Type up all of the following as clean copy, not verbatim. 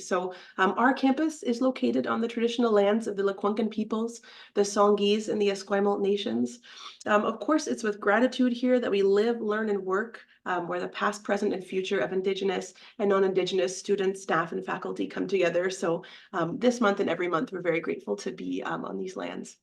So our campus is located on the traditional lands of the Lekwungen peoples, the Songhees, and the Esquimalt nations. Of course, it's with gratitude here that we live, learn, and work, where the past, present, and future of Indigenous and non-Indigenous students, staff, and faculty come together. So this month and every month, we're very grateful to be on these lands.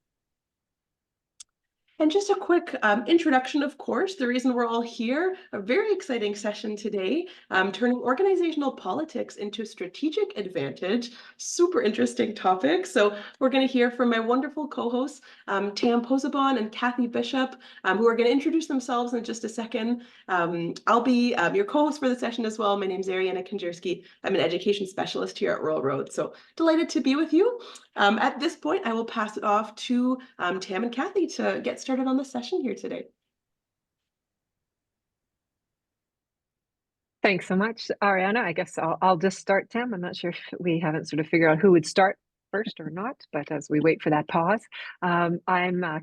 And just a quick introduction, of course, the reason we're all here, a very exciting session today, turning organizational politics into strategic advantage. Super interesting topic. So we're going to hear from my wonderful co-hosts, Tam Posabon and Kathy Bishop, who are going to introduce themselves in just a second. I'll be your co-host for the session as well. My name is Ariana Konjerski. I'm an education specialist here at Rural Road. So delighted to be with you. At this point, I will pass it off to Tam and Kathy to get started on the session here today. Thanks so much, Ariana. I guess I'll just start, Tam. I'm not sure if we haven't sort of figured out who would start first or not, but as we wait for that pause, I'm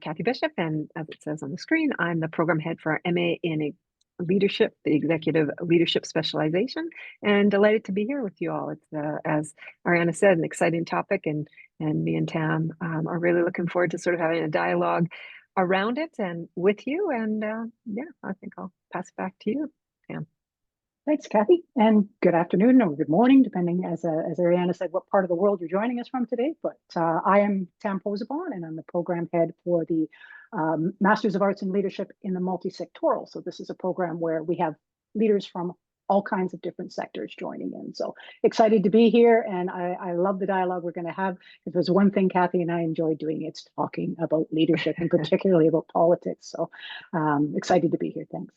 Kathy Bishop, and as it says on the screen, I'm the program head for our MA in Leadership, the Executive Leadership Specialization, and delighted to be here with you all. It's, as Ariana said, an exciting topic, and me and Tam are really looking forward to sort of having a dialogue around it and with you. And yeah, I think I'll pass it back to you, Tam. Thanks, Kathy, and good afternoon or good morning, depending, as Ariana said, what part of the world you're joining us from today. But I am Tam Posabon, and I'm the program head for the Masters of Arts in Leadership in the Multisectoral. So this is a program where we have leaders from all kinds of different sectors joining in. So excited to be here, and I love the dialogue we're going to have. If there's one thing Kathy and I enjoy doing, it's talking about leadership and particularly about politics. So excited to be here. Thanks.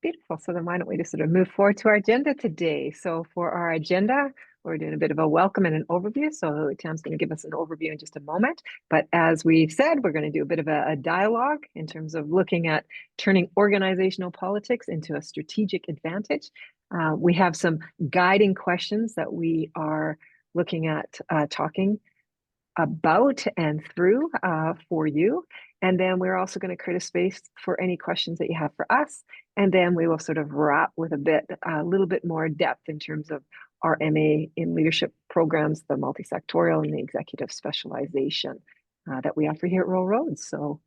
Beautiful. So then why don't we just sort of move forward to our agenda today? So for our agenda, we're doing a bit of a welcome and an overview. So Tam's going to give us an overview in just a moment. But as we've said, we're going to do a bit of a dialogue in terms of looking at turning organizational politics into a strategic advantage. We have some guiding questions that we are looking at talking about and through for you. And then we're also going to create a space for any questions that you have for us. And then we will sort of wrap with a little bit more depth in terms of our MA in leadership programs, the multisectoral and the executive specialization that we offer here at Rural Roads. So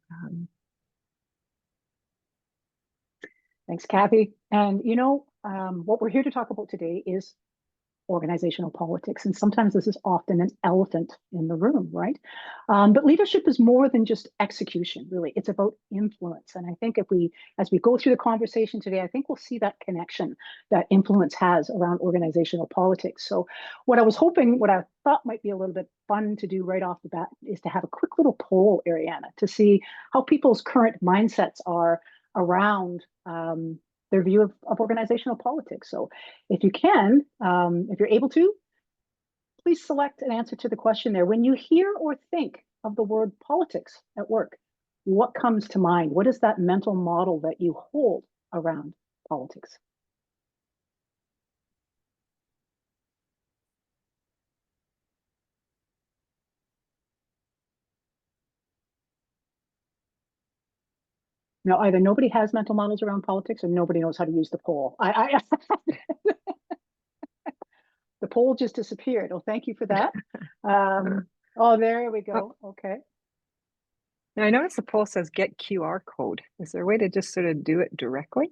thanks, Kathy. And you know, what we're here to talk about today is organizational politics. And sometimes this is often an elephant in the room, right? But leadership is more than just execution, really. It's about influence. And I think as we go through the conversation today, I think we'll see that connection that influence has around organizational politics. So what I thought might be a little bit fun to do right off the bat is to have a quick little poll, Ariana, to see how people's current mindsets are around their view of organizational politics. So if you can, if you're able to, please select an answer to the question there. When you hear or think of the word politics at work, what comes to mind? What is that mental model that you hold around politics? Now, either nobody has mental models around politics or nobody knows how to use the poll. The poll just disappeared. Oh, thank you for that. Oh, there we go. Okay. Now I notice the poll says get QR code. Is there a way to just sort of do it directly?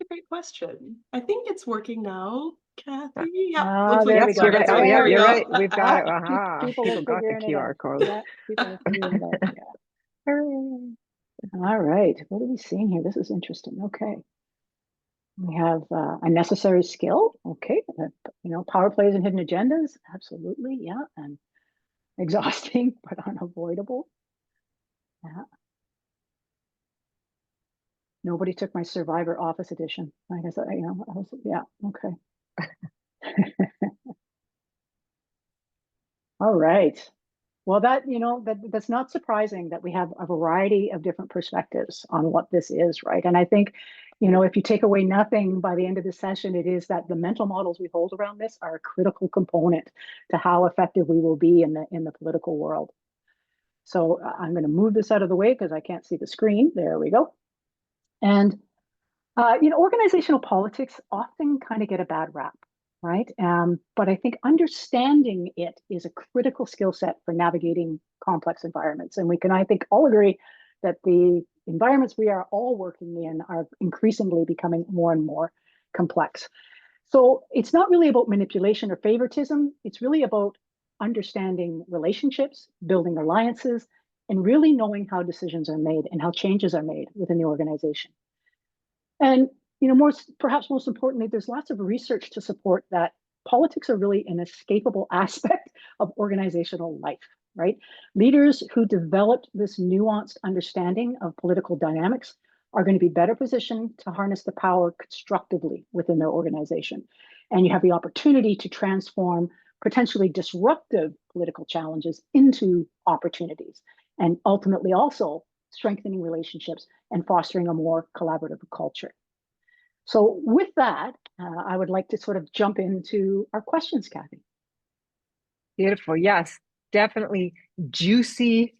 Great question. I think it's working now, Kathy. Yeah, there we go. You're right. Oh, yeah, you're right. We've got it. People got the QR code. Yeah, people are figuring it out. Yeah. All right. What are we seeing here? This is interesting. Okay. We have a necessary skill. Okay. Power plays and hidden agendas. Absolutely. Yeah. And exhausting, but unavoidable. Yeah. Nobody took my Survivor Office edition. I guess, yeah. Okay. All right. Well, that's not surprising that we have a variety of different perspectives on what this is, right? And I think, if you take away nothing by the end of the session, it is that the mental models we hold around this are a critical component to how effective we will be in the political world. So I'm going to move this out of the way because I can't see the screen. There we go. And Organizational politics often kind of get a bad rap, right? But I think understanding it is a critical skill set for navigating complex environments. And we can, I think, all agree that the environments we are all working in are increasingly becoming more and more complex. So it's not really about manipulation or favoritism. It's really about understanding relationships, building alliances, and really knowing how decisions are made and how changes are made within the organization. And perhaps most importantly, there's lots of research to support that politics are really an escapable aspect of organizational life, right? Leaders who developed this nuanced understanding of political dynamics are going to be better positioned to harness the power constructively within their organization. And you have the opportunity to transform potentially disruptive political challenges into opportunities, and ultimately also strengthening relationships and fostering a more collaborative culture. So with that, I would like to sort of jump into our questions, Kathy. Beautiful. Yes, definitely juicy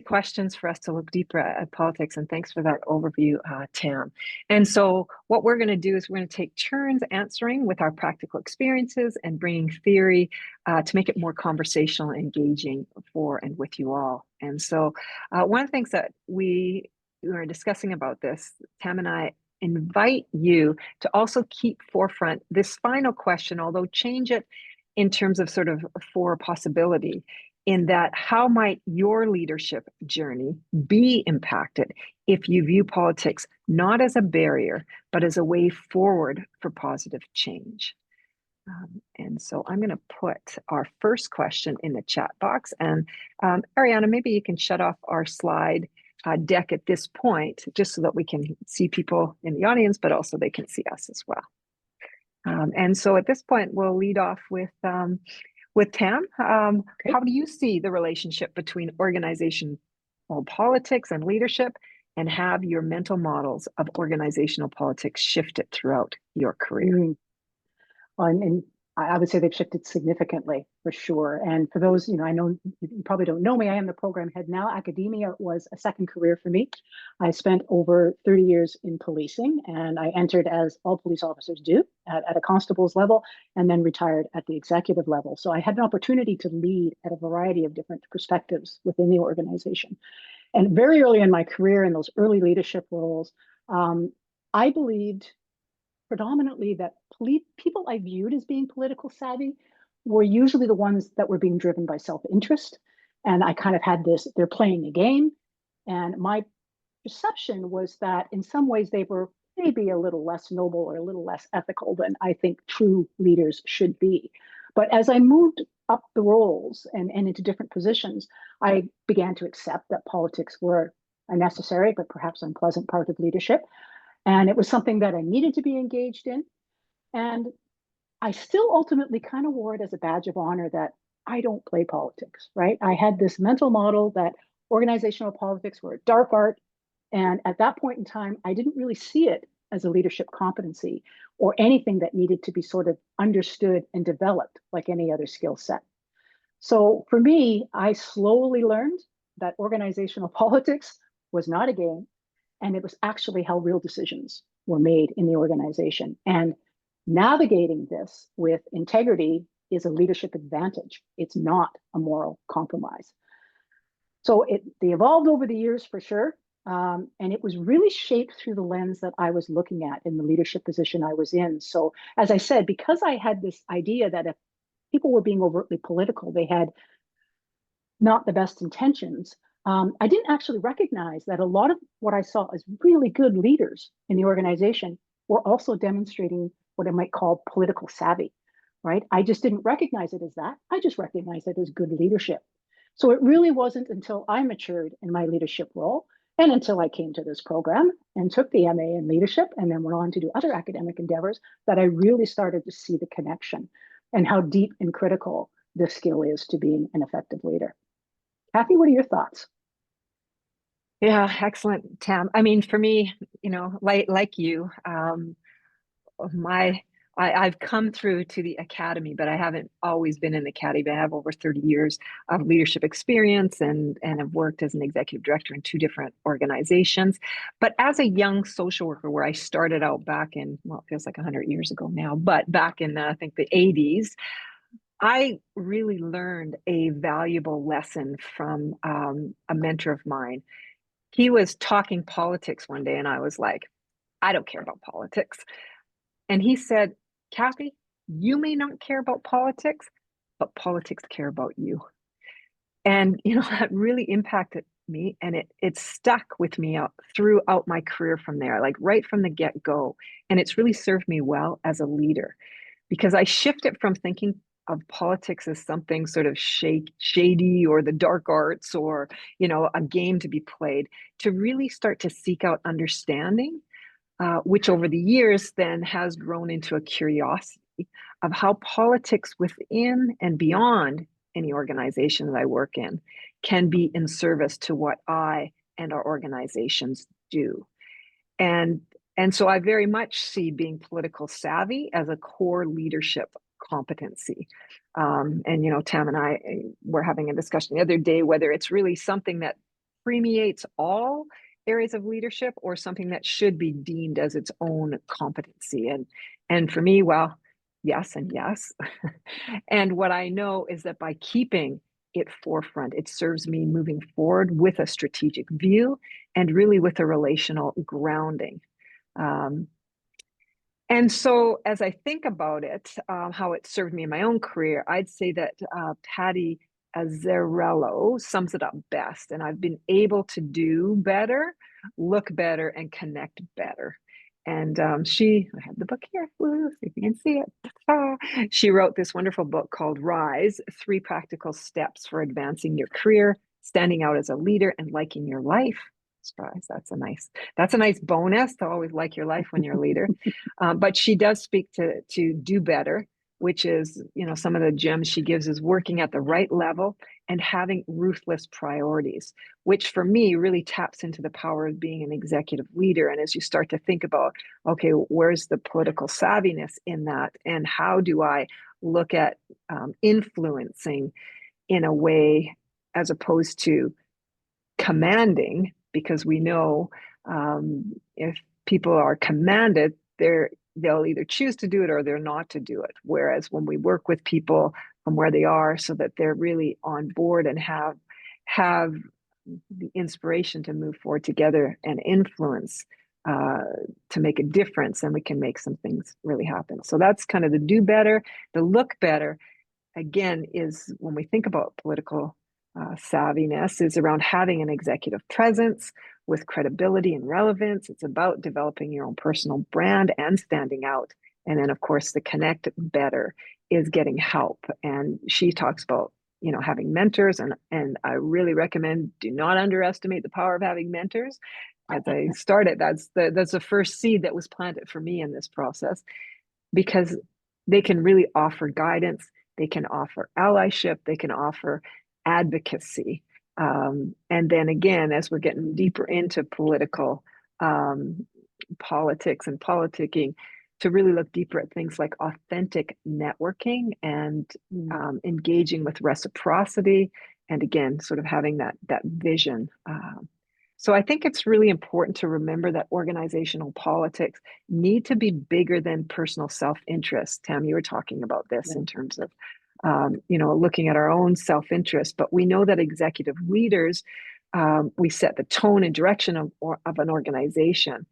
questions for us to look deeper at politics. And thanks for that overview, Tam. And so what we're going to do is we're going to take turns answering with our practical experiences and bringing theory to make it more conversational and engaging for and with you all. And so one of the things that we were discussing about this, Tam and I invite you to also keep forefront this final question, although change it in terms of sort of for a possibility, in that how might your leadership journey be impacted if you view politics not as a barrier, but as a way forward for positive change? And so I'm going to put our first question in the chat box. And Ariana, maybe you can shut off our slide deck at this point, just so that we can see people in the audience, but also they can see us as well. And so at this point, we'll lead off with Tam. How do you see the relationship between organizational politics and leadership, and have your mental models of organizational politics shifted throughout your career? And I would say they've shifted significantly, for sure. And for those, I know you probably don't know me, I am the program head now. Academia was a second career for me. I spent over 30 years in policing, and I entered, as all police officers do, at a constable's level, and then retired at the executive level. So I had an opportunity to lead at a variety of different perspectives within the organization. And very early in my career, in those early leadership roles, I believed predominantly that people I viewed as being political savvy were usually the ones that were being driven by self-interest. And I kind of had this, they're playing a game. And my perception was that in some ways they were maybe a little less noble or a little less ethical than I think true leaders should be. But as I moved up the roles and into different positions, I began to accept that politics were a necessary but perhaps unpleasant part of leadership. And it was something that I needed to be engaged in. And I still ultimately kind of wore it as a badge of honor that I don't play politics, right? I had this mental model that organizational politics were a dark art. And at that point in time, I didn't really see it as a leadership competency or anything that needed to be sort of understood and developed like any other skill set. So for me, I slowly learned that organizational politics was not a game, and it was actually how real decisions were made in the organization. And navigating this with integrity is a leadership advantage. It's not a moral compromise. So they evolved over the years for sure. And it was really shaped through the lens that I was looking at in the leadership position I was in. So as I said, because I had this idea that if people were being overtly political, they had not the best intentions, I didn't actually recognize that a lot of what I saw as really good leaders in the organization were also demonstrating what I might call political savvy, right? I just didn't recognize it as that. I just recognized it as good leadership. So it really wasn't until I matured in my leadership role and until I came to this program and took the MA in leadership and then went on to do other academic endeavors that I really started to see the connection and how deep and critical this skill is to being an effective leader. Kathy, what are your thoughts? Yeah, excellent, Tam. I mean, for me, like you, my I've come through to the academy, but I haven't always been in the academy. I have over 30 years of leadership experience and have worked as an executive director in 2 different organizations. But as a young social worker, where I started out back in, well, it feels like 100 years ago now, but back in, I think, the 80s, I really learned a valuable lesson from a mentor of mine. He was talking politics one day, and I was like, I don't care about politics. And he said, Kathy, you may not care about politics, but politics care about you. And, that really impacted me, and it stuck with me throughout my career from there, like right from the get-go. And it's really served me well as a leader, because I shifted from thinking of politics as something sort of shady or the dark arts or, a game to be played, to really start to seek out understanding, which over the years then has grown into a curiosity of how politics within and beyond any organization that I work in can be in service to what I and our organizations do. And so I very much see being political savvy as a core leadership competency. And Tam and I were having a discussion the other day whether it's really something that permeates all areas of leadership or something that should be deemed as its own competency. And for me, well, yes and yes. And what I know is that by keeping it forefront, it serves me moving forward with a strategic view and really with a relational grounding. And so as I think about it, how it served me in my own career, I'd say that Patty Azzarello sums it up best. And I've been able to do better, look better, and connect better. And I have the book here, woo, if you can see it. She wrote this wonderful book called Rise, 3 Practical Steps for Advancing Your Career, Standing Out as a Leader, and Liking Your Life. Rise, that's a nice bonus to always like your life when you're a leader. But she does speak to do better, which is, some of the gems she gives is working at the right level and having ruthless priorities, which for me really taps into the power of being an executive leader. And as you start to think about, okay, where's the political savviness in that? And how do I look at influencing in a way as opposed to commanding? Because we know if people are commanded, they'll either choose to do it or they're not to do it. Whereas when we work with people from where they are so that they're really on board and have the inspiration to move forward together and influence to make a difference, and we can make some things really happen. So that's kind of the do better. The look better, again, is when we think about political savviness, is around having an executive presence with credibility and relevance. It's about developing your own personal brand and standing out. And then, of course, the connect better is getting help. And she talks about, having mentors. And I really recommend, do not underestimate the power of having mentors. As I started, that's the first seed that was planted for me in this process, because they can really offer guidance. They can offer allyship. They can offer advocacy. And then again, as we're getting deeper into political politics and politicking, to really look deeper at things like authentic networking and engaging with reciprocity. And again, sort of having that vision. So I think it's really important to remember that organizational politics need to be bigger than personal self-interest. Tam, you were talking about this in terms of looking at our own self-interest, but we know that executive leaders, we set the tone and direction of an organization,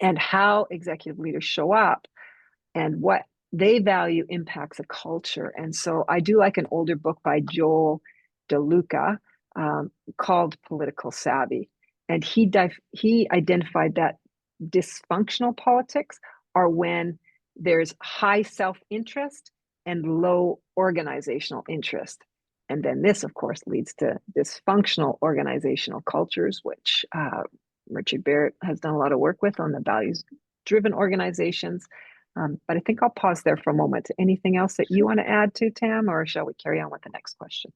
and how executive leaders show up and what they value impacts a culture. And so I do like an older book by Joel DeLuca called Political Savvy. And he identified that dysfunctional politics are when there's high self-interest and low organizational interest. And then this, of course, leads to dysfunctional organizational cultures, which Richard Barrett has done a lot of work with on the values-driven organizations. But I think I'll pause there for a moment. Anything else that you want to add to, Tam, or shall we carry on with the next question?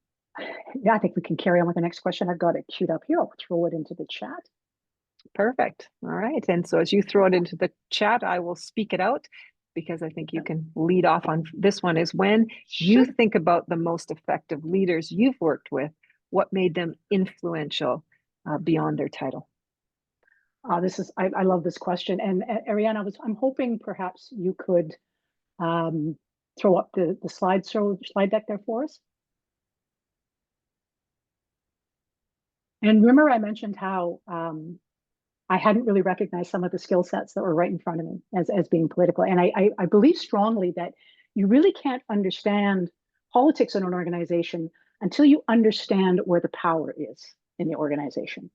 Yeah, I think we can carry on with the next question. I've got it queued up here. I'll throw it into the chat. Perfect. All right. And so as you throw it into the chat, I will speak it out. because I think you can lead off on this one, is when you think about the most effective leaders you've worked with, what made them influential beyond their title? I love this question. And Ariane, I'm hoping perhaps you could throw up the slide deck there for us. And remember, I mentioned how I hadn't really recognized some of the skill sets that were right in front of me as being political. And I believe strongly that you really can't understand politics in an organization until you understand where the power is in the organization.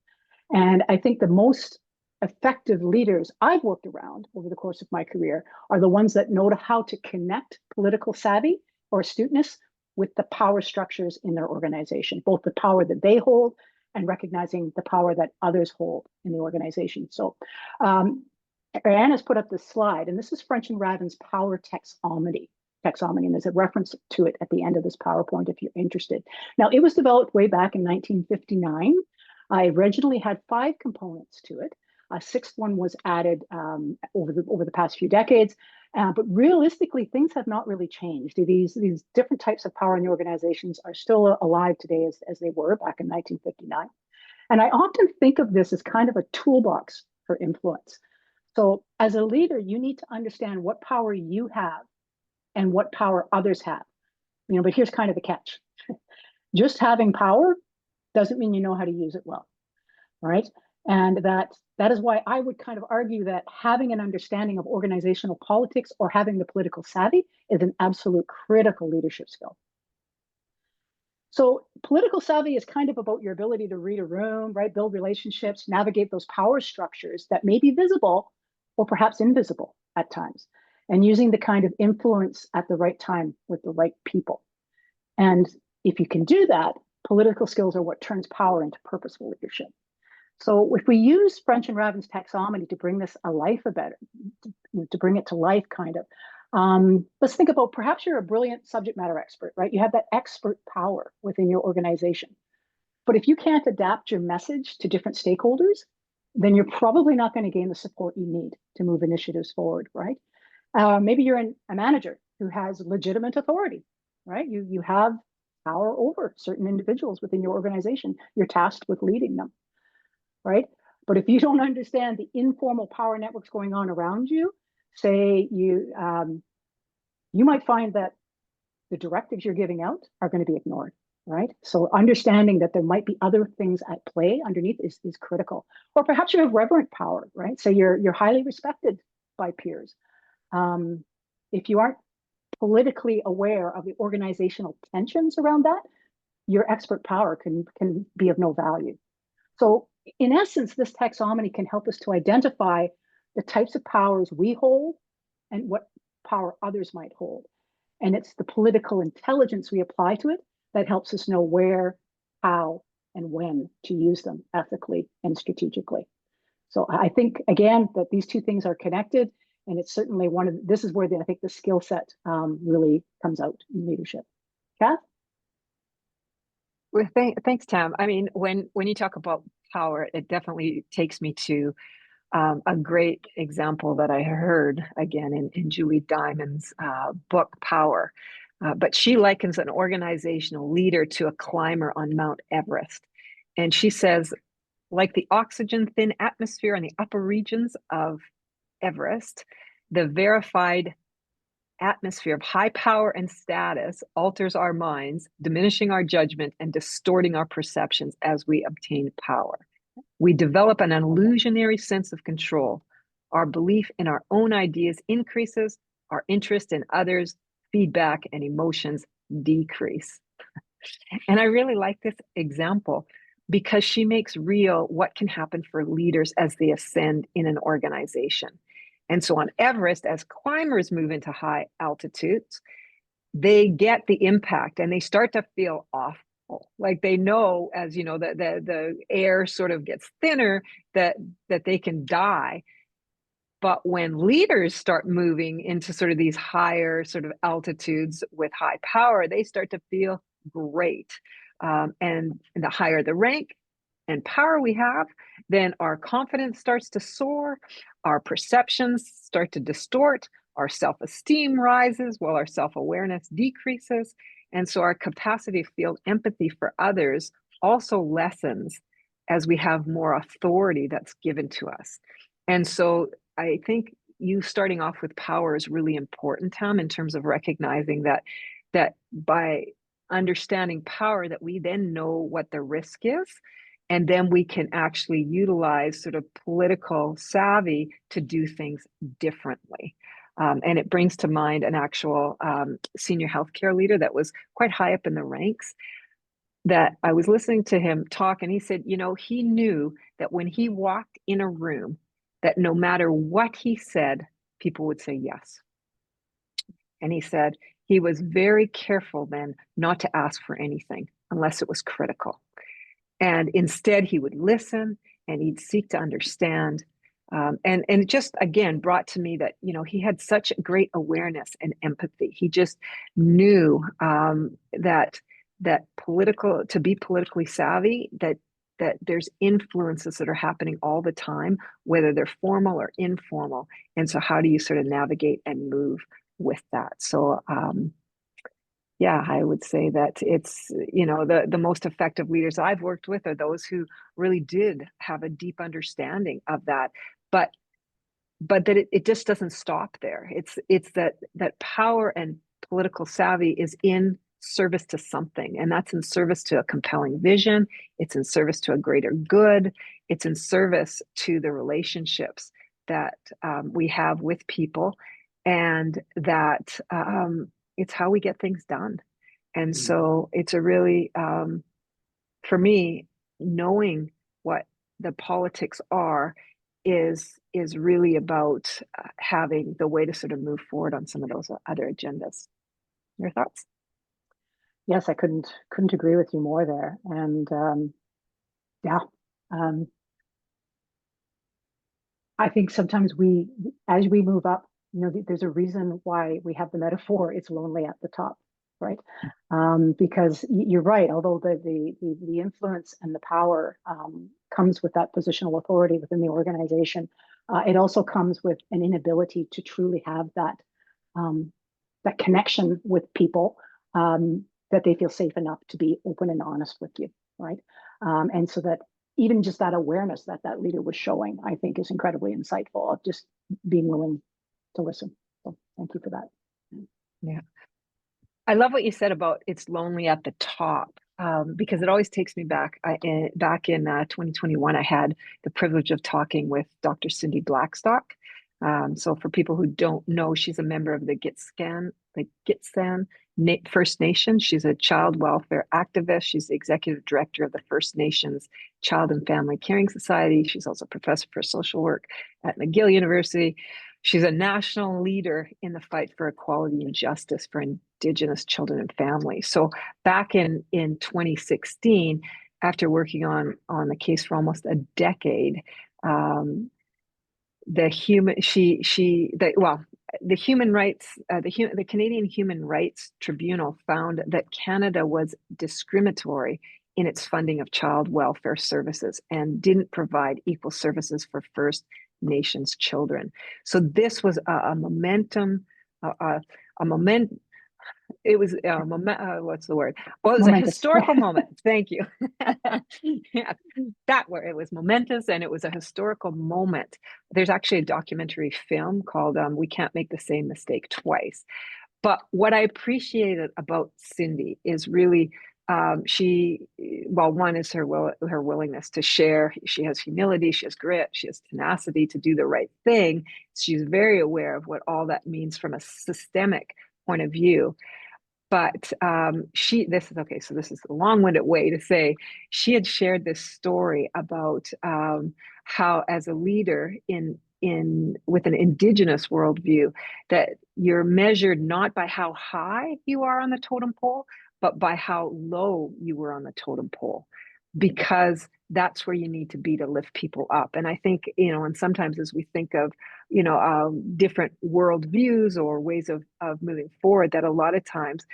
And I think the most effective leaders I've worked around over the course of my career are the ones that know how to connect political savvy or astuteness with the power structures in their organization, both the power that they hold and recognizing the power that others hold in the organization. So Ariane has put up this slide, and this is French and Raven's power taxonomy. And there's a reference to it at the end of this PowerPoint if you're interested. Now, it was developed way back in 1959. I originally had 5 components to it. A 6th one was added over the past few decades. But realistically, things have not really changed. These different types of power in the organizations are still alive today as they were back in 1959. And I often think of this as kind of a toolbox for influence. So as a leader, you need to understand what power you have and what power others have. But here's kind of the catch. Just having power doesn't mean you know how to use it well, right? And that is why I would kind of argue that having an understanding of organizational politics or having the political savvy is an absolute critical leadership skill. So political savvy is kind of about your ability to read a room, right? Build relationships, navigate those power structures that may be visible or perhaps invisible at times, and using the kind of influence at the right time with the right people. And if you can do that, political skills are what turns power into purposeful leadership. So if we use French and Raven's taxonomy to bring this to bring it to life, kind of, let's think about perhaps you're a brilliant subject matter expert, right? You have that expert power within your organization. But if you can't adapt your message to different stakeholders, then you're probably not going to gain the support you need to move initiatives forward, right? Maybe you're a manager who has legitimate authority, right? You have power over certain individuals within your organization. You're tasked with leading them, right? But if you don't understand the informal power networks going on around you, say you might find that the directives you're giving out are going to be ignored, right? So understanding that there might be other things at play underneath is critical. Or perhaps you have reverent power, right? So you're highly respected by peers. If you aren't politically aware of the organizational tensions around that, your expert power can be of no value. So in essence, this taxonomy can help us to identify the types of powers we hold and what power others might hold. And it's the political intelligence we apply to it that helps us know where, how, and when to use them ethically and strategically. So I think, again, that these two things are connected. And it's certainly this is where I think the skill set really comes out in leadership. Kath? Well, thanks, Tam. I mean, when you talk about power, it definitely takes me to a great example that I heard again in Julie Diamond's book, Power. But she likens an organizational leader to a climber on Mount Everest. And she says, like the oxygen-thin atmosphere in the upper regions of Everest, the verified atmosphere of high power and status alters our minds, diminishing our judgment and distorting our perceptions as we obtain power. We develop an illusionary sense of control. Our belief in our own ideas increases, our interest in others, feedback, and emotions decrease. And I really like this example because she makes real what can happen for leaders as they ascend in an organization. And so on Everest, as climbers move into high altitudes, they get the impact and they start to feel awful. Like they know, as you know, the air sort of gets thinner, that they can die. But when leaders start moving into sort of these higher sort of altitudes with high power, they start to feel great. And the higher the rank and power we have, then our confidence starts to soar, our perceptions start to distort, our self-esteem rises while our self-awareness decreases. And so our capacity to feel empathy for others also lessens as we have more authority that's given to us. And so I think you starting off with power is really important, Tam, in terms of recognizing that by understanding power, that we then know what the risk is, and then we can actually utilize sort of political savvy to do things differently. And it brings to mind an actual senior healthcare leader that was quite high up in the ranks, that I was listening to him talk, and he said, you know, he knew that when he walked in a room, that no matter what he said, people would say yes. And he said he was very careful then not to ask for anything unless it was critical. And instead, he would listen and he'd seek to understand. And it just, again, brought to me that, you know, he had such great awareness and empathy. He just knew that to be politically savvy, that there's influences that are happening all the time, whether they're formal or informal. And so how do you sort of navigate and move with that? So yeah, I would say that it's, you know, the most effective leaders I've worked with are those who really did have a deep understanding of that, but that it just doesn't stop there. It's that power and political savvy is in service to something, and that's in service to a compelling vision. It's in service to a greater good. It's in service to the relationships that we have with people, and that it's how we get things done. And so it's a really, for me, knowing what the politics are is really about having the way to sort of move forward on some of those other agendas. Your thoughts? Yes, I couldn't agree with you more there. And yeah, I think sometimes as we move up, you know, there's a reason why we have the metaphor, it's lonely at the top, right? Because you're right, although the influence and the power comes with that positional authority within the organization, it also comes with an inability to truly have that connection with people, that they feel safe enough to be open and honest with you, right? And so that even just that awareness that leader was showing, I think, is incredibly insightful, of just being willing to listen. So thank you for that. Yeah. I love what you said about it's lonely at the top, because it always takes me back. Back in 2021, I had the privilege of talking with Dr. Cindy Blackstock. So for people who don't know, she's a member of the Gitxsan First Nation. She's a child welfare activist. She's the executive director of the First Nations Child and Family Caring Society. She's also a professor for social work at McGill University. She's a national leader in the fight for equality and justice for Indigenous children and families. So back in 2016, after working on the case for almost a decade, the Canadian Human Rights Tribunal found that Canada was discriminatory in its funding of child welfare services and didn't provide equal services for First Nations children. So this was a momentum, it was what's the word? Well, it was Momentous. a historical moment. Thank you. Yeah, that word. It was momentous, and it was a historical moment. There's actually a documentary film called "We Can't Make the Same Mistake Twice." But what I appreciated about Cindy is really one is her willingness to share. She has humility, she has grit, she has tenacity to do the right thing. She's very aware of what all that means from a systemic point of view. But this is a long-winded way to say she had shared this story about how, as a leader with an Indigenous worldview, that you're measured not by how high you are on the totem pole, but by how low you were on the totem pole, because that's where you need to be to lift people up. And I think, you know, and sometimes as we think of, you know, different worldviews or ways of moving forward, that a lot of times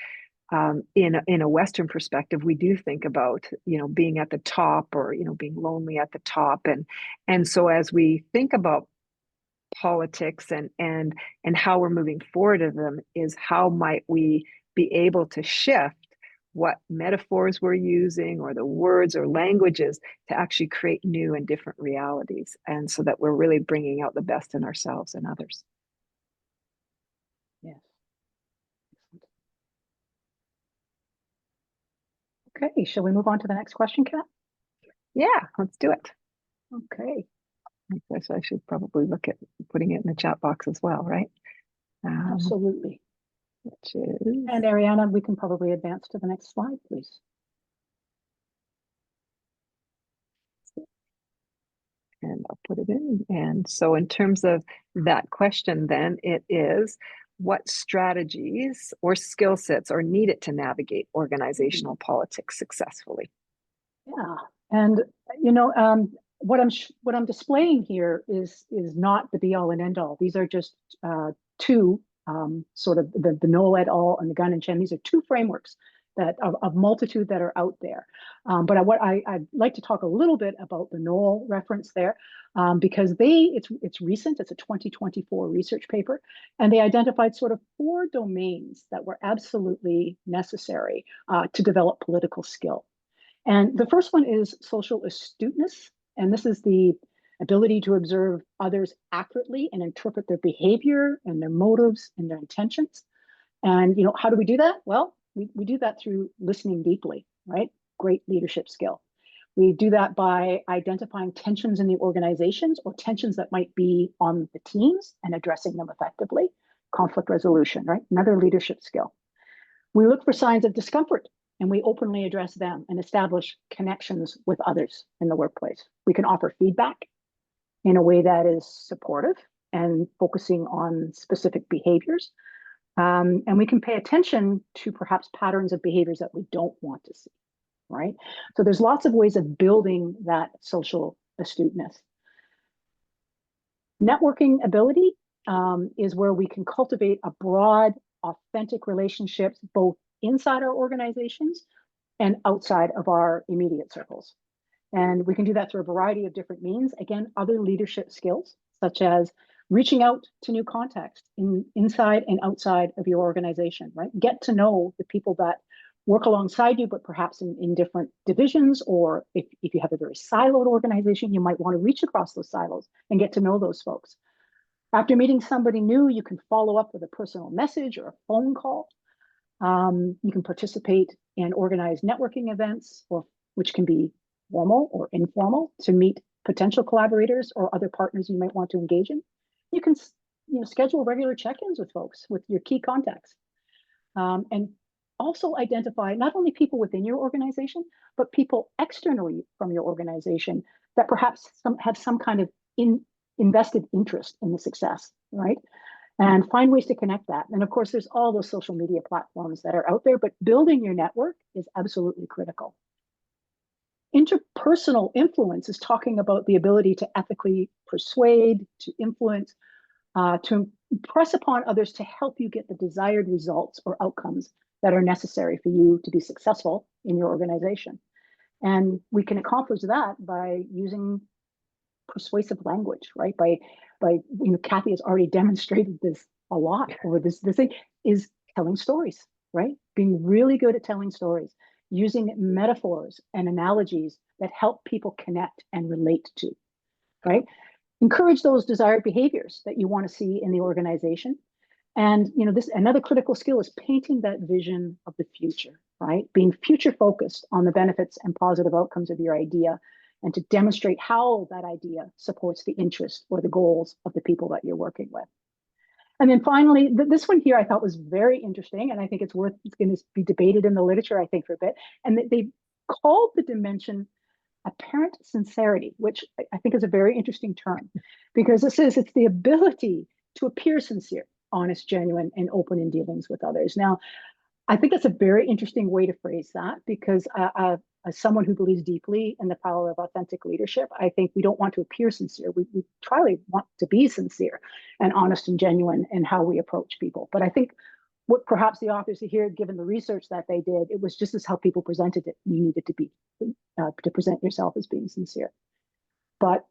in a Western perspective, we do think about, you know, being at the top, or, you know, being lonely at the top. And so as we think about politics and how we're moving forward of them is how might we be able to shift what metaphors we're using or the words or languages to actually create new and different realities, and so that we're really bringing out the best in ourselves and others. Yes. Okay, shall we move on to the next question, Kat? Yeah, let's do it. Okay. I guess I should probably look at putting it in the chat box as well, right? Absolutely. Which is, And Ariana, we can probably advance to the next slide, please. and I'll put it in. And so in terms of that question, then it is, what strategies or skill sets are needed to navigate organizational politics successfully? Yeah, and what I'm displaying here is not the be all and end all. These are just two sort of the Noel et al. And the Gunn and Chen. These are two frameworks that of multitude that are out there. But I'd like to talk a little bit about the Noel reference there, because it's recent. It's a 2024 research paper, and they identified sort of 4 domains that were absolutely necessary to develop political skill. And the first one is social astuteness. And this is the ability to observe others accurately and interpret their behavior and their motives and their intentions. And how do we do that? Well, we do that through listening deeply, right? Great leadership skill. We do that by identifying tensions in the organizations or tensions that might be on the teams and addressing them effectively. Conflict resolution, right? Another leadership skill. We look for signs of discomfort and we openly address them and establish connections with others in the workplace. We can offer feedback in a way that is supportive and focusing on specific behaviors. And we can pay attention to perhaps patterns of behaviors that we don't want to see, right? So there's lots of ways of building that social astuteness. Networking ability is where we can cultivate a broad, authentic relationships, both inside our organizations and outside of our immediate circles. And we can do that through a variety of different means. Again, other leadership skills, such as reaching out to new contexts inside and outside of your organization, right? Get to know the people that work alongside you, but perhaps in different divisions, or if you have a very siloed organization, you might want to reach across those silos and get to know those folks. After meeting somebody new, you can follow up with a personal message or a phone call. You can participate in organized networking events, which can be formal or informal, to meet potential collaborators or other partners you might want to engage in. You can schedule regular check-ins with folks, with your key contacts, and also identify not only people within your organization, but people externally from your organization that perhaps have some kind of invested interest in the success, right? And find ways to connect that. And of course, there's all those social media platforms that are out there, but building your network is absolutely critical. Interpersonal influence is talking about the ability to ethically persuade, to influence, to impress upon others to help you get the desired results or outcomes that are necessary for you to be successful in your organization. And we can accomplish that by using persuasive language, right? By Kathy has already demonstrated this a lot over this thing, is telling stories, right? Being really good at telling stories, using metaphors and analogies that help people connect and relate to, right? Encourage those desired behaviors that you want to see in the organization. And this another critical skill is painting that vision of the future, right? Being future focused on the benefits and positive outcomes of your idea, and to demonstrate how that idea supports the interest or the goals of the people that you're working with. And then finally, this one here I thought was very interesting, and I think it's going to be debated in the literature, I think, for a bit. And they called the dimension apparent sincerity, which I think is a very interesting term, because it says it's the ability to appear sincere, honest, genuine, and open in dealings with others. Now, I think that's a very interesting way to phrase that, because as someone who believes deeply in the power of authentic leadership, I think we don't want to appear sincere. We try to want to be sincere and honest and genuine in how we approach people. But I think what perhaps the authors here, given the research that they did, it was just as how people presented it. You needed to be to present yourself as being sincere. But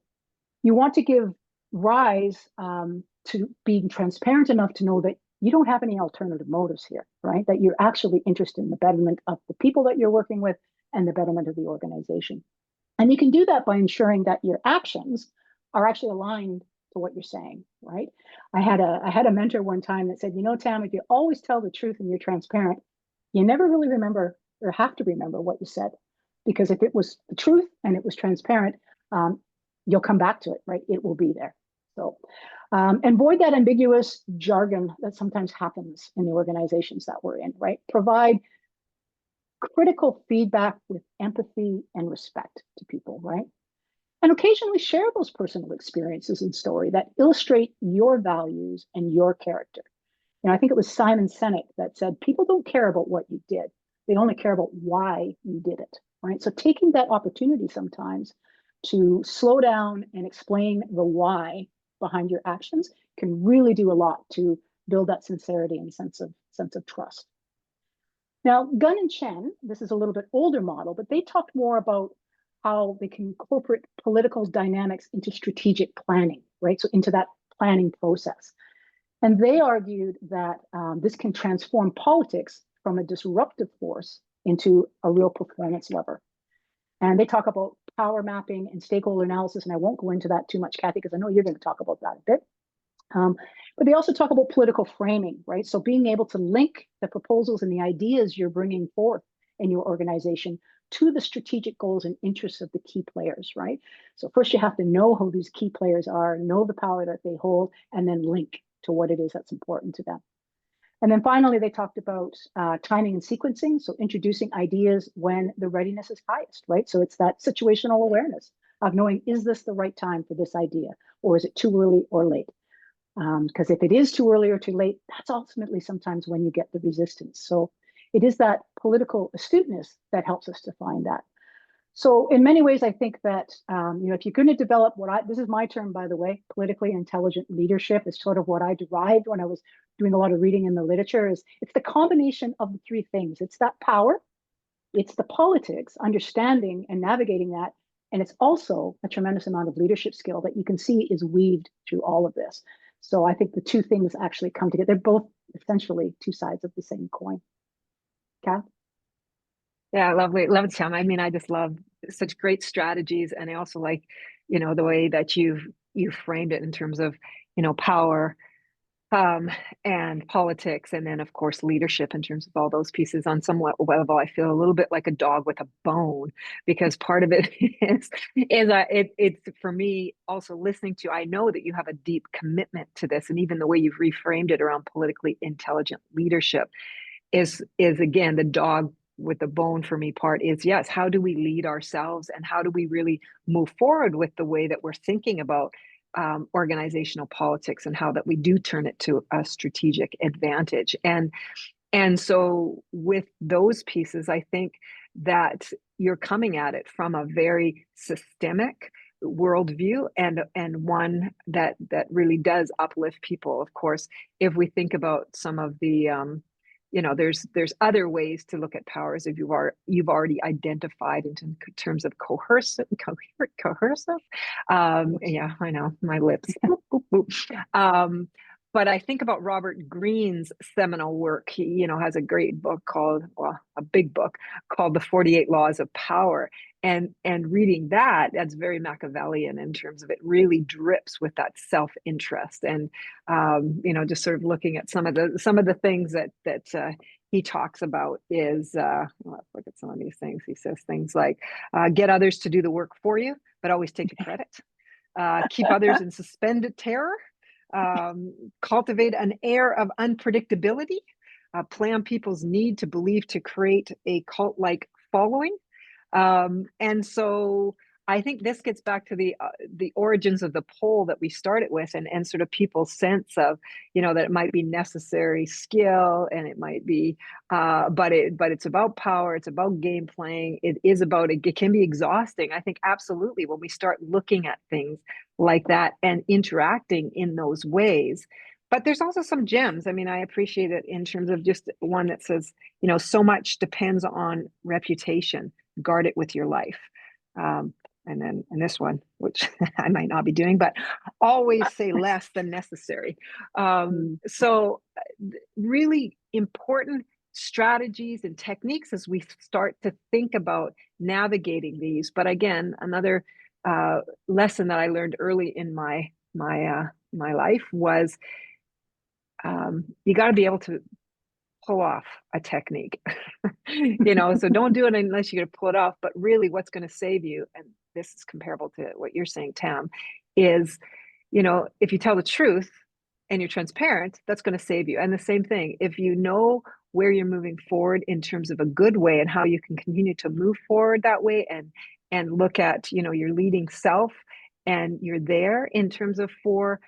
you want to give rise to being transparent enough to know that you don't have any alternative motives here, right? That you're actually interested in the betterment of the people that you're working with and the betterment of the organization. And you can do that by ensuring that your actions are actually aligned to what you're saying, right? I had a mentor one time that said, you know, Tam, if you always tell the truth and you're transparent, you never really remember or have to remember what you said. Because if it was the truth and it was transparent, you'll come back to it, right? It will be there. So, and avoid that ambiguous jargon that sometimes happens in the organizations that we're in, right? Provide critical feedback with empathy and respect to people, right? And occasionally share those personal experiences and story that illustrate your values and your character. You know, I think it was Simon Sinek that said, people don't care about what you did. They only care about why you did it, right? So taking that opportunity sometimes to slow down and explain the why behind your actions can really do a lot to build that sincerity and sense of trust. Now, Gunn and Chen, this is a little bit older model, but they talked more about how they can incorporate political dynamics into strategic planning, right? So into that planning process. And they argued that this can transform politics from a disruptive force into a real performance lever. And they talk about power mapping and stakeholder analysis. And I won't go into that too much, Kathy, because I know you're going to talk about that a bit. But they also talk about political framing, right? So being able to link the proposals and the ideas you're bringing forth in your organization to the strategic goals and interests of the key players, right? So first you have to know who these key players are, know the power that they hold, and then link to what it is that's important to them. And then finally, they talked about timing and sequencing. So introducing ideas when the readiness is highest, right? So it's that situational awareness of knowing, is this the right time for this idea? Or is it too early or late? Because if it is too early or too late, that's ultimately sometimes when you get the resistance. So it is that political astuteness that helps us to find that. So in many ways, I think that, if you're going to develop this is my term, by the way, politically intelligent leadership is sort of what I derived when I was doing a lot of reading in the literature. It's the combination of the three things. It's that power, it's the politics, understanding and navigating that. And it's also a tremendous amount of leadership skill that you can see is weaved through all of this. So I think the two things actually come together. They're both essentially two sides of the same coin. Kath? Yeah, lovely. Love it, Sam. I mean, I just love such great strategies. And I also like, the way that you framed it in terms of, power, and politics, and then of course leadership in terms of all those pieces. On some level, I feel a little bit like a dog with a bone, because part of it it's for me also listening to. I know that you have a deep commitment to this, and even the way you've reframed it around politically intelligent leadership is again the dog with the bone for me part is, yes, how do we lead ourselves, and how do we really move forward with the way that we're thinking about organizational politics, and how that we do turn it to a strategic advantage. And so with those pieces, I think that you're coming at it from a very systemic worldview, and one that really does uplift people. Of course, if we think about some of the there's other ways to look at powers if you've already identified in terms of coercive. Yeah, I know my lips. But I think about Robert Greene's seminal work. He, has a great book a big book called The 48 Laws of Power. And reading that's very Machiavellian in terms of it really drips with that self-interest. And, just sort of looking at some of the things that he talks about is, let's look at some of these things. He says things like, get others to do the work for you, but always take the credit. Keep others in suspended terror. Cultivate an air of unpredictability, play on people's need to believe to create a cult-like following. And so I think this gets back to the origins of the poll that we started with, and sort of people's sense of, that it might be necessary skill, and it might be, but it's about power, it's about game playing, it can be exhausting. I think absolutely when we start looking at things like that and interacting in those ways. But there's also some gems. I mean, I appreciate it in terms of just one that says, so much depends on reputation. Guard it with your life. and this one, which I might not be doing, but always say less than necessary. So really important strategies and techniques as we start to think about navigating these. But again, another lesson that I learned early in my life was you got to be able to pull off a technique. So don't do it unless you're going to pull it off. But really, what's going to save you, and this is comparable to what you're saying, Tam, is if you tell the truth and you're transparent, that's going to save you. And the same thing, if you know where you're moving forward in terms of a good way and how you can continue to move forward that way, and look at your leading self, and you're there in terms of for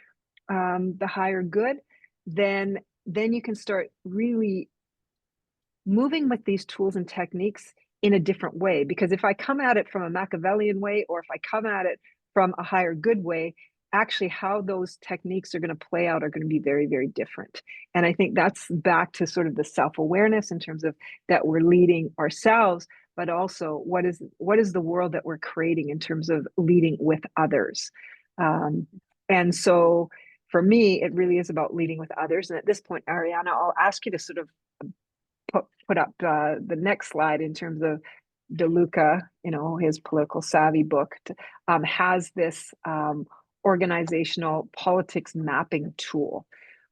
the higher good, then you can start really moving with these tools and techniques in a different way. Because if I come at it from a Machiavellian way, or if I come at it from a higher good way, actually how those techniques are going to play out are going to be very, very different. And I think that's back to sort of the self-awareness in terms of that we're leading ourselves, but also what is the world that we're creating in terms of leading with others. And so for me, it really is about leading with others. And at this point, Ariana, I'll ask you to sort of put up the next slide in terms of DeLuca, his Political Savvy book has this organizational politics mapping tool,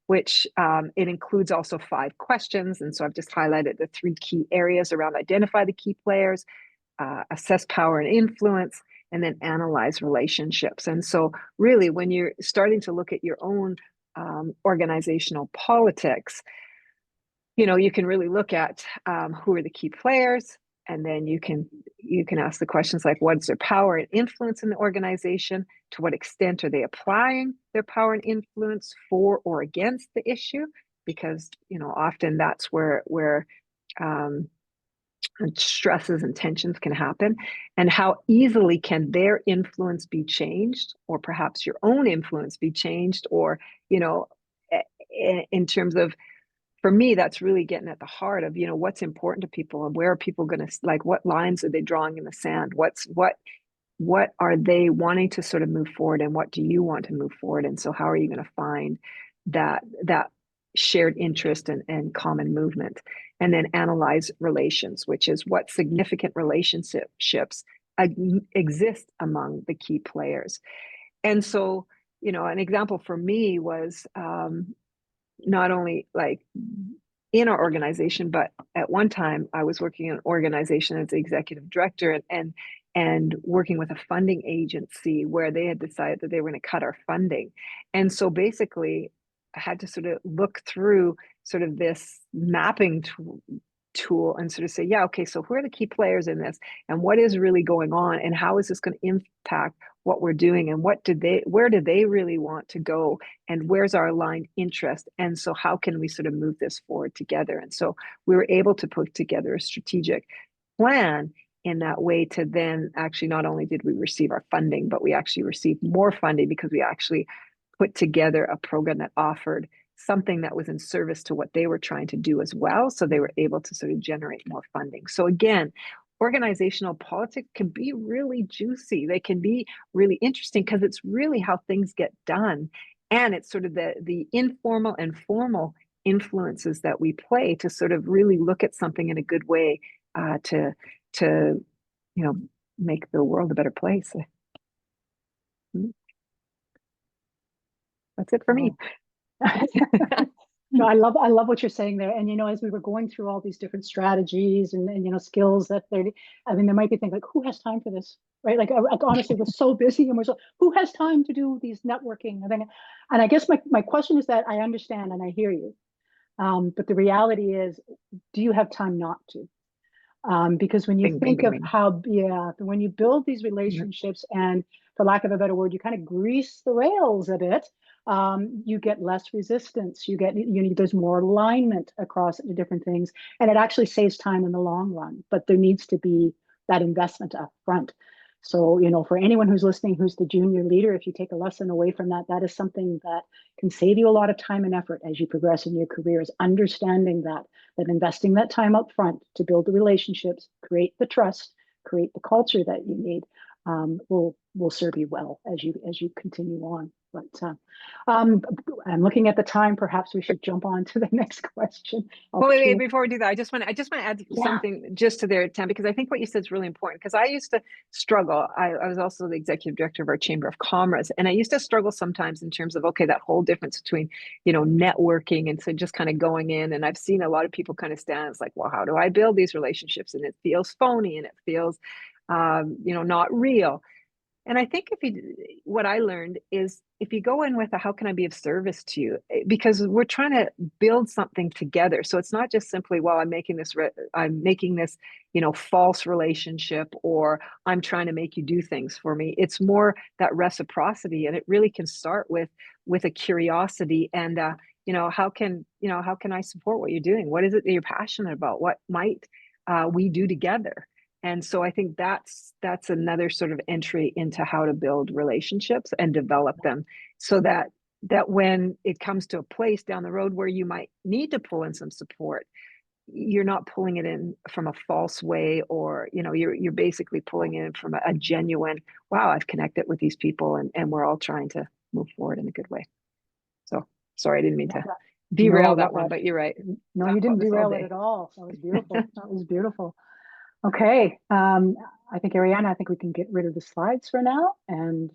which it includes also 5 questions. And so I've just highlighted the 3 key areas around: identify the key players, assess power and influence, and then analyze relationships. And so really, when you're starting to look at your own organizational politics, you can really look at who are the key players, and then you can ask the questions like, what's their power and influence in the organization? To what extent are they applying their power and influence for or against the issue? Because often that's where stresses and tensions can happen. And how easily can their influence be changed, or perhaps your own influence be changed, or in terms of, for me, that's really getting at the heart of what's important to people, and where are people going to, like, what lines are they drawing in the sand? What are they wanting to sort of move forward, and what do you want to move forward? And so how are you going to find that shared interest and common movement? And then analyze relations, which is what significant relationships exist among the key players. And so an example for me was not only like in our organization, but at one time I was working in an organization as the executive director, and working with a funding agency where they had decided that they were going to cut our funding. And so basically I had to sort of look through sort of this mapping tool and sort of say, yeah, okay, so who are the key players in this, and what is really going on, and how is this going to impact what we're doing, and where do they really want to go, and where's our aligned interest, and so how can we sort of move this forward together? And so we were able to put together a strategic plan in that way to then actually, not only did we receive our funding, but we actually received more funding because we actually put together a program that offered something that was in service to what they were trying to do as well. So they were able to sort of generate more funding. So again, organizational politics can be really juicy. They can be really interesting because it's really how things get done. And it's sort of the informal and formal influences that we play to sort of really look at something in a good way to make the world a better place. That's it for me. No, I love what you're saying there. And as we were going through all these different strategies and skills that there might be things like, who has time for this, right? Like honestly, we're so busy, and who has time to do these networking? And I guess my question is that I understand and I hear you, but the reality is, do you have time not to? Because when you think of how, when you build these relationships, and for lack of a better word, you kind of grease the rails a bit, you get less resistance. There's more alignment across the different things, and it actually saves time in the long run. But there needs to be that investment up front. So, for anyone who's listening, who's the junior leader, if you take a lesson away from that, that is something that can save you a lot of time and effort as you progress in your career, is understanding that investing that time up front to build the relationships, create the trust, create the culture that you need, will serve you well as you continue on. But I'm looking at the time. Perhaps we should jump on to the next question. Well, wait, before we do that, I just want to add Yeah. something just to there, Tam, because I think what you said is really important. Because I used to struggle. I was also the executive director of our Chamber of Commerce, and I used to struggle sometimes in terms of, okay, that whole difference between, networking and so just kind of going in. And I've seen a lot of people kind of stand. It's like, well, how do I build these relationships? And it feels phony, and it feels, not real. And I think what I learned is if you go in with a, how can I be of service to you? Because we're trying to build something together. So it's not just simply, well, I'm making this, false relationship, or I'm trying to make you do things for me. It's more that reciprocity. And it really can start with a curiosity and, how can I support what you're doing? What is it that you're passionate about? What might we do together? And so I think that's another sort of entry into how to build relationships and develop them, so that when it comes to a place down the road where you might need to pull in some support, you're not pulling it in from a false way, or you're basically pulling it in from a genuine, wow, I've connected with these people, and we're all trying to move forward in a good way. So sorry, I didn't mean to derail that one, but you're right. No, you didn't derail it at all. That was beautiful. That was beautiful. Okay, I think Ariana, I think we can get rid of the slides for now, and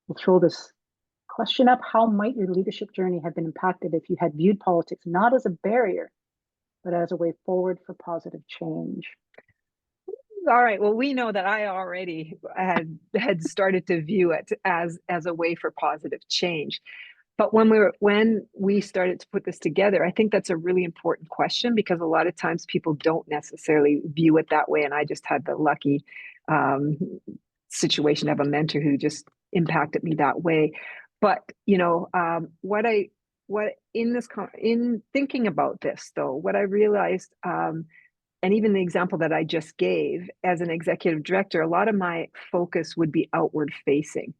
we'll throw this question up. How might your leadership journey have been impacted if you had viewed politics not as a barrier, but as a way forward for positive change? All right. Well, we know that I already had started to view it as a way for positive change. But when we started to put this together, I think that's a really important question, because a lot of times people don't necessarily view it that way. And I just had the lucky situation to have a mentor who just impacted me that way. But in thinking about this, though, what I realized, and even the example that I just gave as an executive director, a lot of my focus would be outward facing.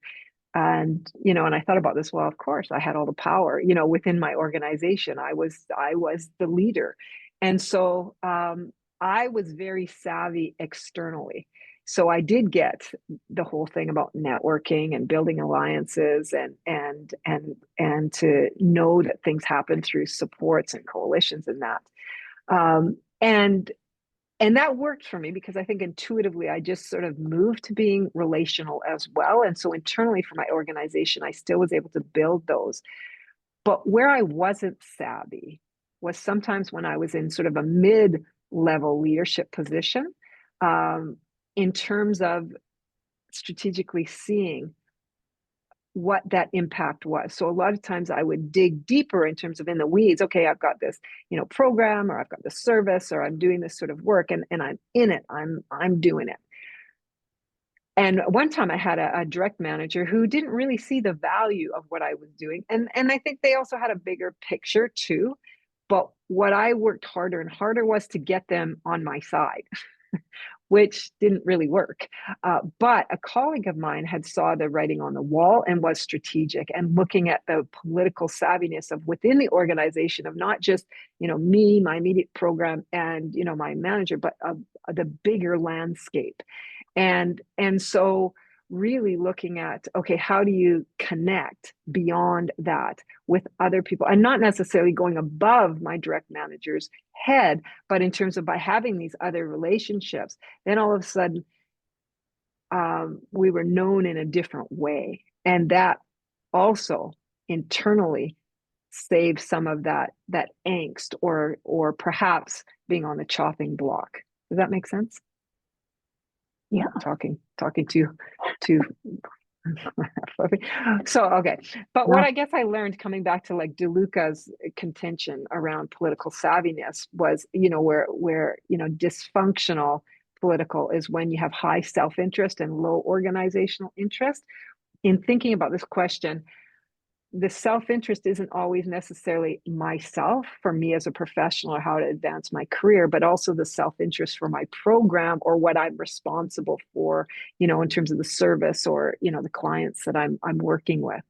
And I thought about this, well, of course I had all the power within my organization. I was the leader, and so I was very savvy externally. So I did get the whole thing about networking and building alliances, and to know that things happen through supports and coalitions and that, and that worked for me, because I think intuitively I just sort of moved to being relational as well. And so internally for my organization, I still was able to build those. But where I wasn't savvy was sometimes when I was in sort of a mid-level leadership position, in terms of strategically seeing what that impact was. So a lot of times I would dig deeper in terms of in the weeds. Okay, I've got this, program, or I've got this service, or I'm doing this sort of work, and I'm in it. I'm doing it. And one time I had a direct manager who didn't really see the value of what I was doing. And I think they also had a bigger picture too. But what I worked harder and harder was to get them on my side, which didn't really work. But a colleague of mine had saw the writing on the wall and was strategic, and looking at the political savviness of within the organization, of not just, me, my immediate program, and, my manager, but the bigger landscape. And so really looking at, okay, how do you connect beyond that with other people, and not necessarily going above my direct manager's head, but in terms of by having these other relationships, then all of a sudden we were known in a different way. And that also internally saved some of that angst, or perhaps being on the chopping block. Does that make sense? Yeah. Talking to so okay. But what I guess I learned, coming back to like DeLuca's contention around political savviness, was, where dysfunctional political is when you have high self-interest and low organizational interest. In thinking about this question, the self-interest isn't always necessarily myself, for me as a professional, or how to advance my career, but also the self-interest for my program, or what I'm responsible for, in terms of the service, or, the clients that I'm working with.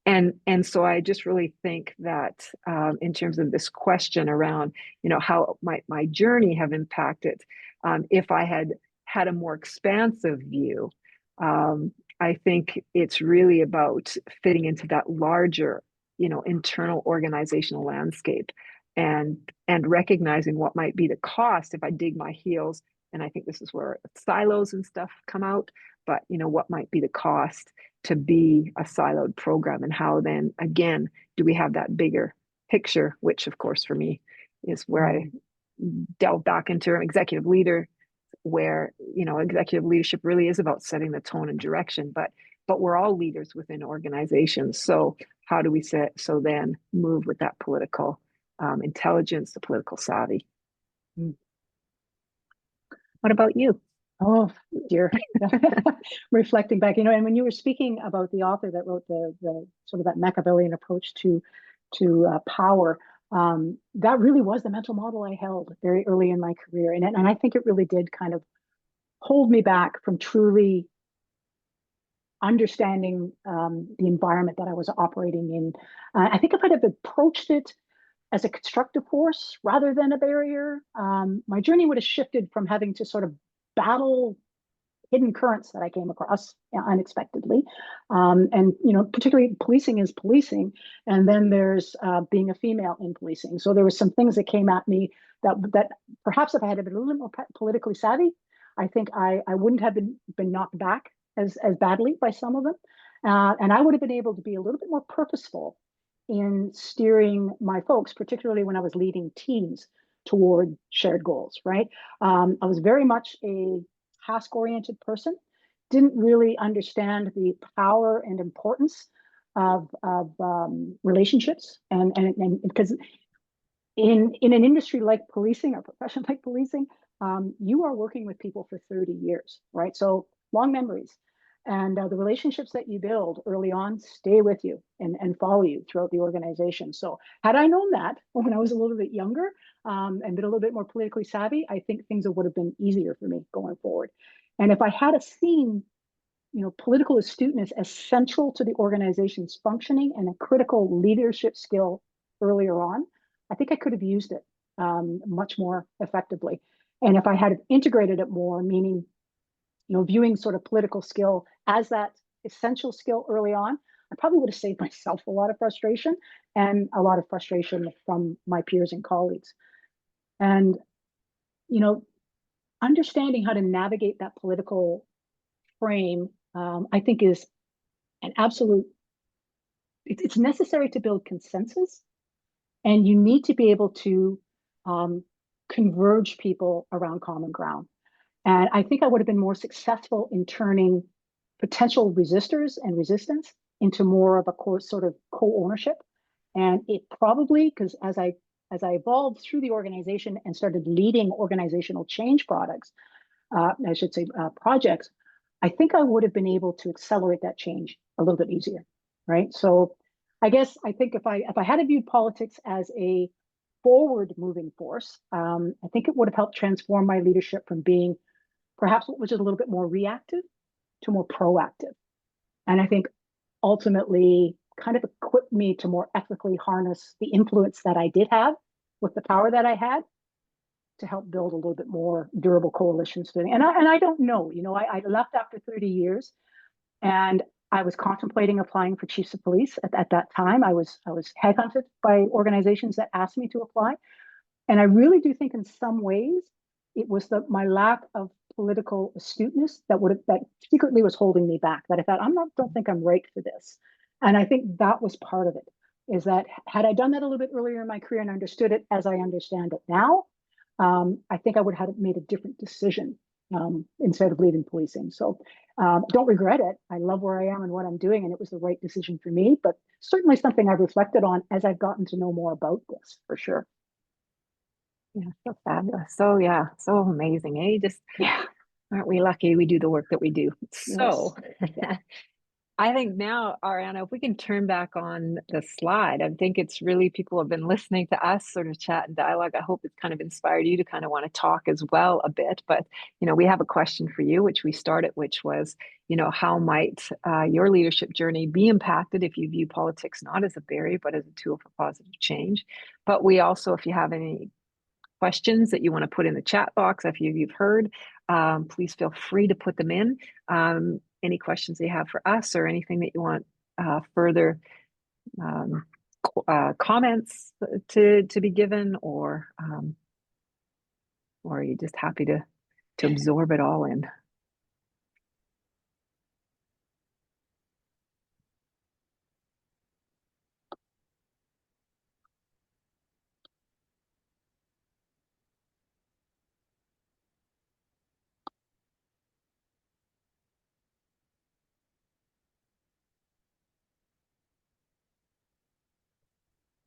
And so I just really think that in terms of this question around, how might my journey have impacted, if I had had a more expansive view, I think it's really about fitting into that larger, internal organizational landscape, and recognizing what might be the cost if I dig my heels. And I think this is where silos and stuff come out. But what might be the cost to be a siloed program, and how then again do we have that bigger picture, which of course for me is where I delve back into an executive leader, where executive leadership really is about setting the tone and direction, but we're all leaders within organizations. So how do we then move with that political intelligence, the political savvy? What about you? Oh dear. Reflecting back, and when you were speaking about the author that wrote the sort of that Machiavellian approach to power, that really was the mental model I held very early in my career, and I think it really did kind of hold me back from truly understanding the environment that I was operating in. I think if I'd have approached it as a constructive force rather than a barrier, my journey would have shifted from having to sort of battle hidden currents that I came across unexpectedly. And, particularly policing is policing. And then there's being a female in policing. So there were some things that came at me that perhaps if I had been a little more politically savvy, I think I wouldn't have been knocked back as badly by some of them. And I would have been able to be a little bit more purposeful in steering my folks, particularly when I was leading teams toward shared goals, right? I was very much a task-oriented person, didn't really understand the power and importance of relationships, and because in an industry like policing, or profession like policing, you are working with people for 30 years, right? So long memories. And the relationships that you build early on stay with you and follow you throughout the organization. So had I known that when I was a little bit younger and been a little bit more politically savvy, I think things would have been easier for me going forward. And if I had seen, political astuteness as central to the organization's functioning and a critical leadership skill earlier on, I think I could have used it much more effectively. And if I had integrated it more, meaning viewing sort of political skill as that essential skill early on, I probably would have saved myself a lot of frustration and a lot of frustration from my peers and colleagues. And, understanding how to navigate that political frame, I think is an absolute, it's necessary to build consensus, and you need to be able to converge people around common ground. And I think I would have been more successful in turning potential resistors and resistance into more of a sort of co-ownership. And it probably, because as I evolved through the organization and started leading organizational change projects, I think I would have been able to accelerate that change a little bit easier, right? So I think if I had viewed politics as a forward moving force, I think it would have helped transform my leadership from being perhaps what was just a little bit more reactive to more proactive. And I think ultimately kind of equipped me to more ethically harness the influence that I did have with the power that I had to help build a little bit more durable coalitions. And I don't know, I left after 30 years, and I was contemplating applying for chiefs of police at that time. I was headhunted by organizations that asked me to apply. And I really do think in some ways it was my lack of political astuteness that secretly was holding me back, that I thought, don't think I'm right for this. And I think that was part of it, is that had I done that a little bit earlier in my career and understood it as I understand it now, I think I would have made a different decision instead of leaving policing. So don't regret it. I love where I am and what I'm doing, and it was the right decision for me, but certainly something I've reflected on as I've gotten to know more about this, for sure. Yeah, so fabulous. So yeah, so amazing. Aren't we lucky we do the work that we do? So yes. I think now, Ariana, if we can turn back on the slide, I think it's really, people have been listening to us sort of chat and dialogue. I hope it's kind of inspired you to kind of want to talk as well a bit. But, we have a question for you, which we started, which was, how might your leadership journey be impacted if you view politics not as a barrier, but as a tool for positive change? But we also, if you have any questions that you want to put in the chat box if you've heard, please feel free to put them in. Any questions you have for us or anything that you want further comments to be given, or are you just happy to absorb it all in?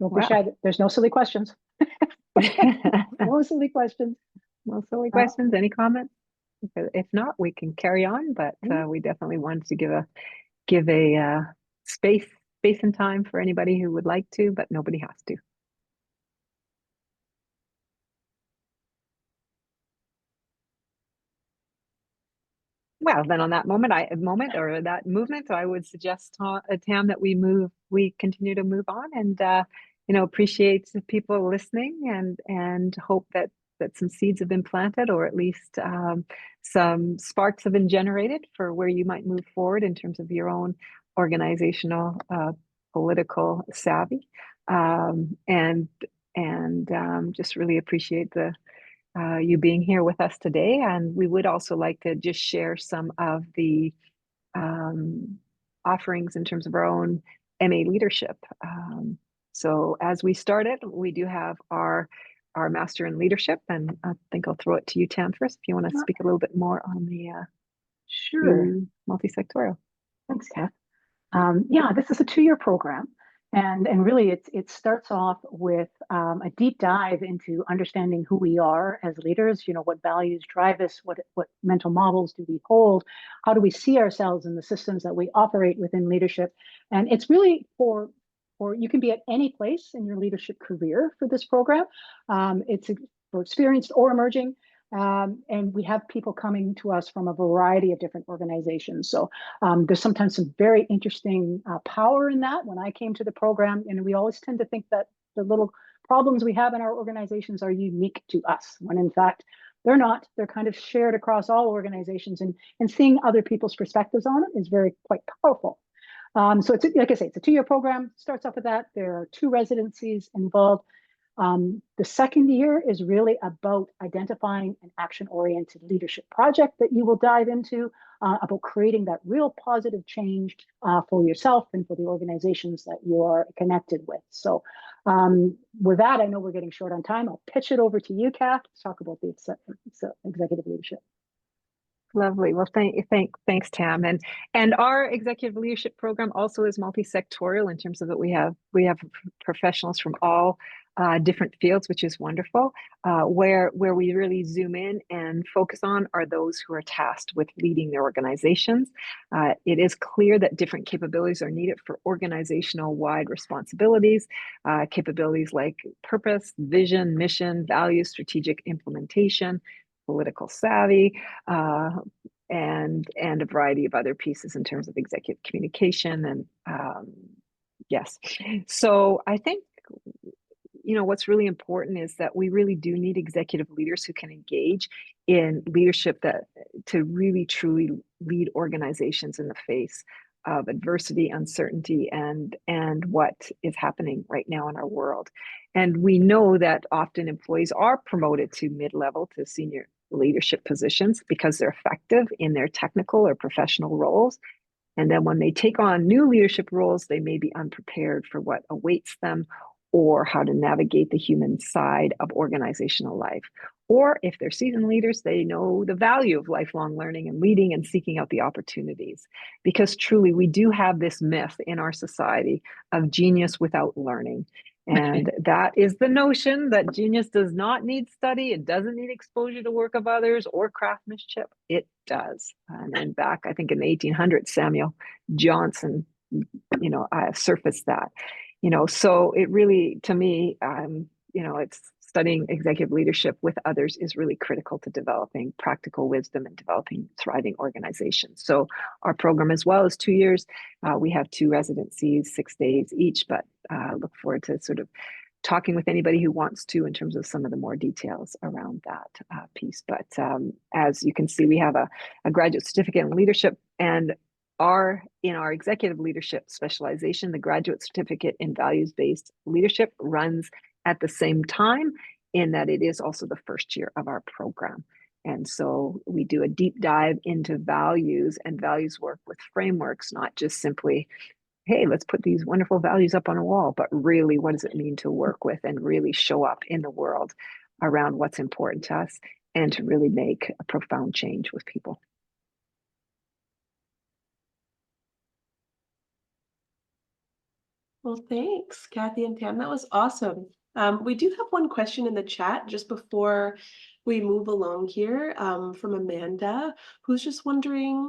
Don't be shy. There's no silly questions. No silly questions. No silly questions. Any comments? If not, we can carry on. But we definitely wanted to give a space and time for anybody who would like to, but nobody has to. Well, then on that movement, I would suggest, Tam, that we continue to move on, and appreciate the people listening, and hope that some seeds have been planted, or at least some sparks have been generated for where you might move forward in terms of your own organizational, political savvy, and just really appreciate you being here with us today. And we would also like to just share some of the offerings in terms of our own MA leadership. So as we started, we do have our Master in Leadership, and I think I'll throw it to you, Tam, first, if you want to speak a little bit more on the Sure. multi-sectorial. Thanks, Kath. Yeah, this is a 2-year program. And really, it starts off with a deep dive into understanding who we are as leaders. What values drive us, what mental models do we hold, how do we see ourselves in the systems that we operate within leadership. And it's really for you can be at any place in your leadership career for this program. It's for experienced or emerging. And we have people coming to us from a variety of different organizations. So there's sometimes some very interesting power in that. When I came to the program, and we always tend to think that the little problems we have in our organizations are unique to us, when in fact, they're not. They're kind of shared across all organizations, and seeing other people's perspectives on it is quite powerful. So it's, like I say, it's a 2-year program. Starts off with that. There are 2 residencies involved. The second year is really about identifying an action-oriented leadership project that you will dive into, about creating that real positive change for yourself and for the organizations that you are connected with. So with that, I know we're getting short on time. I'll pitch it over to you, Kath, to talk about the executive leadership. Lovely. Well, thanks, Tam. And our executive leadership program also is multi-sectorial in terms of that we have professionals from all different fields, which is wonderful. Where we really zoom in and focus on are those who are tasked with leading their organizations. It is clear that different capabilities are needed for organizational-wide responsibilities, capabilities like purpose, vision, mission, values, strategic implementation, political savvy, and a variety of other pieces in terms of executive communication. And yes, so I think what's really important is that we really do need executive leaders who can engage in leadership to really truly lead organizations in the face of adversity, uncertainty, and what is happening right now in our world. And we know that often employees are promoted to mid-level to senior leadership positions because they're effective in their technical or professional roles. And then when they take on new leadership roles, they may be unprepared for what awaits them, or how to navigate the human side of organizational life. Or if they're seasoned leaders, they know the value of lifelong learning and leading and seeking out the opportunities. Because truly, we do have this myth in our society of genius without learning. And that is the notion that genius does not need study. It doesn't need exposure to work of others or craftsmanship. It does. And then back, I think in the 1800s, Samuel Johnson, surfaced that. So it really, to me, it's studying executive leadership with others is really critical to developing practical wisdom and developing thriving organizations. So our program as well is 2 years. We have 2 residencies, 6 days each, but look forward to sort of talking with anybody who wants to in terms of some of the more details around that piece. But as you can see, we have a graduate certificate in leadership, and in our executive leadership specialization, the graduate certificate in values-based leadership runs at the same time, in that it is also the first year of our program. And so we do a deep dive into values and values work with frameworks, not just simply, hey, let's put these wonderful values up on a wall, but really, what does it mean to work with and really show up in the world around what's important to us, and to really make a profound change with people. Well, thanks, Kathy and Tam. That was awesome. We do have one question in the chat just before we move along here, from Amanda, who's just wondering,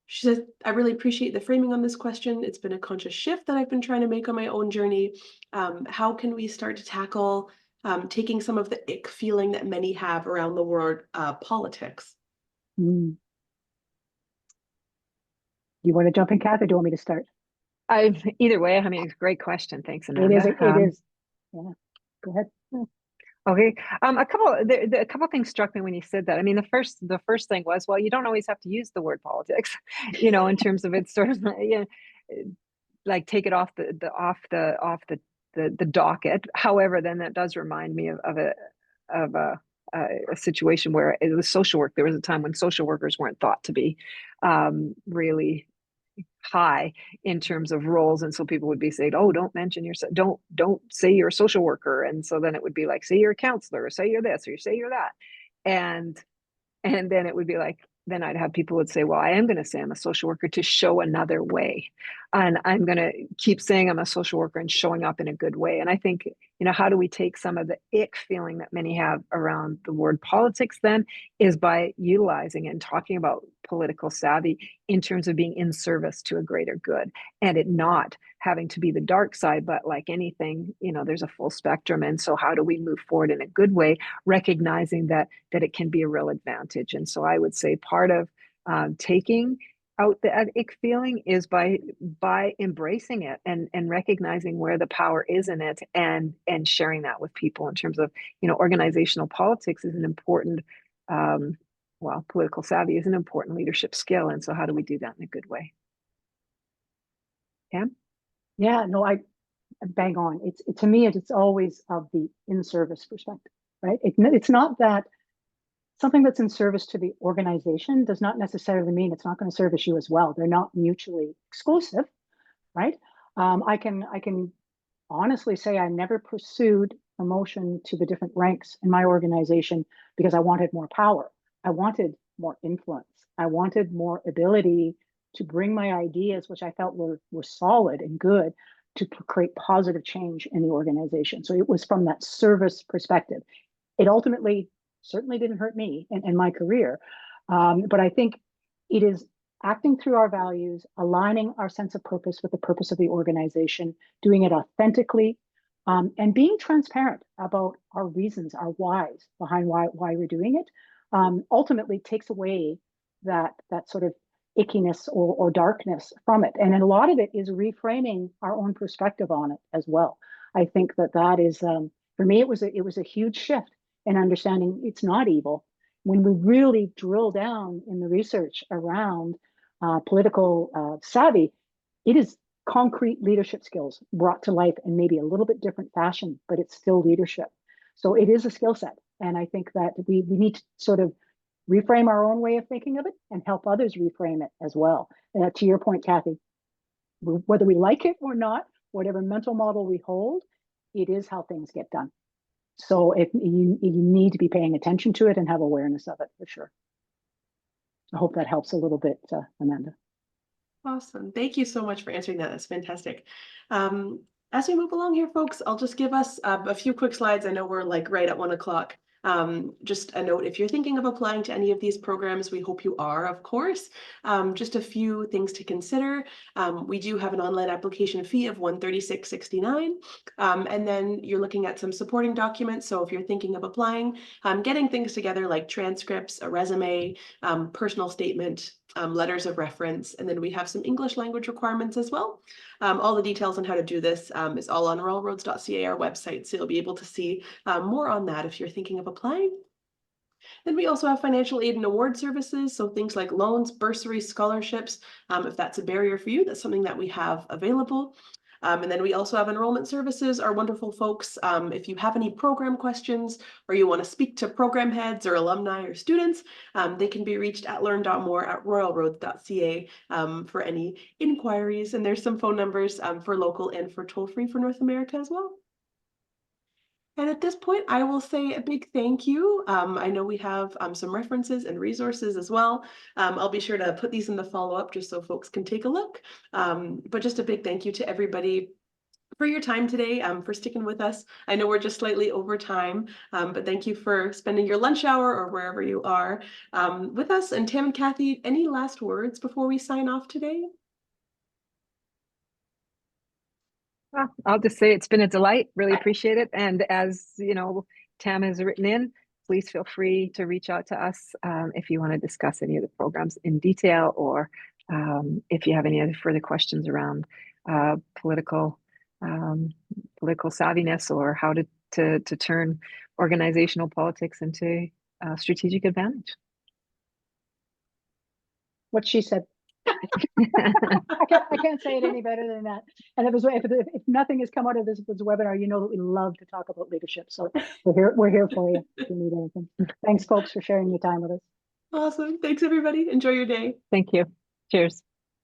she says, I really appreciate the framing on this question. It's been a conscious shift that I've been trying to make on my own journey. How can we start to tackle taking some of the ick feeling that many have around the word politics? You want to jump in, Kathy, or do you want me to start? Either way, I mean, it's a great question. Thanks, Amanda. It is. Yeah, go ahead. Okay. A couple things struck me when you said that. I mean, the first thing was, well, you don't always have to use the word politics, in terms of it's sort of, like take it off the docket. However, then that does remind me of a situation where it was social work. There was a time when social workers weren't thought to be really high in terms of roles, and so people would be saying, oh, don't mention yourself, don't say you're a social worker, and so then it would be like, say you're a counselor, or say you're this, or say you're that, and then it would be like, then I'd have people would say, well, I am going to say I'm a social worker to show another way, and I'm going to keep saying I'm a social worker and showing up in a good way. And I think, how do we take some of the ick feeling that many have around the word politics, then is by utilizing and talking about political savvy in terms of being in service to a greater good, and it not having to be the dark side, but like anything, there's a full spectrum. And so how do we move forward in a good way, recognizing that it can be a real advantage? And so I would say part of taking out the ick feeling is by embracing it and recognizing where the power is in it, and sharing that with people in terms of, organizational politics is an important, political savvy is an important leadership skill. And so how do we do that in a good way? Pam? Yeah, no, I bang on. To me, it's always of the in-service perspective, right? It's not that something that's in service to the organization does not necessarily mean it's not going to service you as well. They're not mutually exclusive, right? I can honestly say I never pursued promotion to the different ranks in my organization because I wanted more power. I wanted more influence. I wanted more ability to bring my ideas, which I felt were solid and good, to create positive change in the organization. So it was from that service perspective. It ultimately certainly didn't hurt me in my career. But I think it is acting through our values, aligning our sense of purpose with the purpose of the organization, doing it authentically, and being transparent about our reasons, our whys behind why we're doing it, ultimately takes away that sort of ickiness or darkness from it. And a lot of it is reframing our own perspective on it as well. I think that is, for me, it was a huge shift in understanding it's not evil. When we really drill down in the research around political savvy, it is concrete leadership skills brought to life in maybe a little bit different fashion, but it's still leadership. So it is a skill set. And I think that we need to sort of reframe our own way of thinking of it and help others reframe it as well. To your point, Kathy, whether we like it or not, whatever mental model we hold, it is how things get done. So if you need to be paying attention to it and have awareness of it, for sure. I hope that helps a little bit, Amanda. Awesome. Thank you so much for answering that. That's fantastic. As we move along here, folks, I'll just give us a few quick slides. I know we're like right at 1 o'clock. Just a note, if you're thinking of applying to any of these programs, we hope you are, of course. Just a few things to consider. We do have an online application fee of $136.69. And then you're looking at some supporting documents. So if you're thinking of applying, getting things together like transcripts, a resume, personal statement, letters of reference, and then we have some English language requirements as well. All the details on how to do this is all on royalroads.ca, our website, so you'll be able to see more on that if you're thinking of applying. Then we also have financial aid and award services, so things like loans, bursaries, scholarships. If that's a barrier for you, that's something that we have available. And then we also have enrollment services, our wonderful folks. If you have any program questions or you want to speak to program heads or alumni or students, they can be reached at learn.more@royalroads.ca for any inquiries. And there's some phone numbers for local and for toll-free for North America as well. And at this point, I will say a big thank you. I know we have some references and resources as well. I'll be sure to put these in the follow-up just so folks can take a look. But just a big thank you to everybody for your time today, for sticking with us. I know we're just slightly over time, but thank you for spending your lunch hour or wherever you are with us. And Tam and Kathy, any last words before we sign off today? Well, I'll just say it's been a delight. Really appreciate it. And as you know, Tam has written in, please feel free to reach out to us if you want to discuss any of the programs in detail, or if you have any other further questions around political savviness, or how to turn organizational politics into strategic advantage. What she said. I can't say it any better than that. And if nothing has come out of this webinar, you know that we love to talk about leadership. So we're here for you if you need anything. Thanks, folks, for sharing your time with us. Awesome. Thanks, everybody. Enjoy your day. Thank you. Cheers.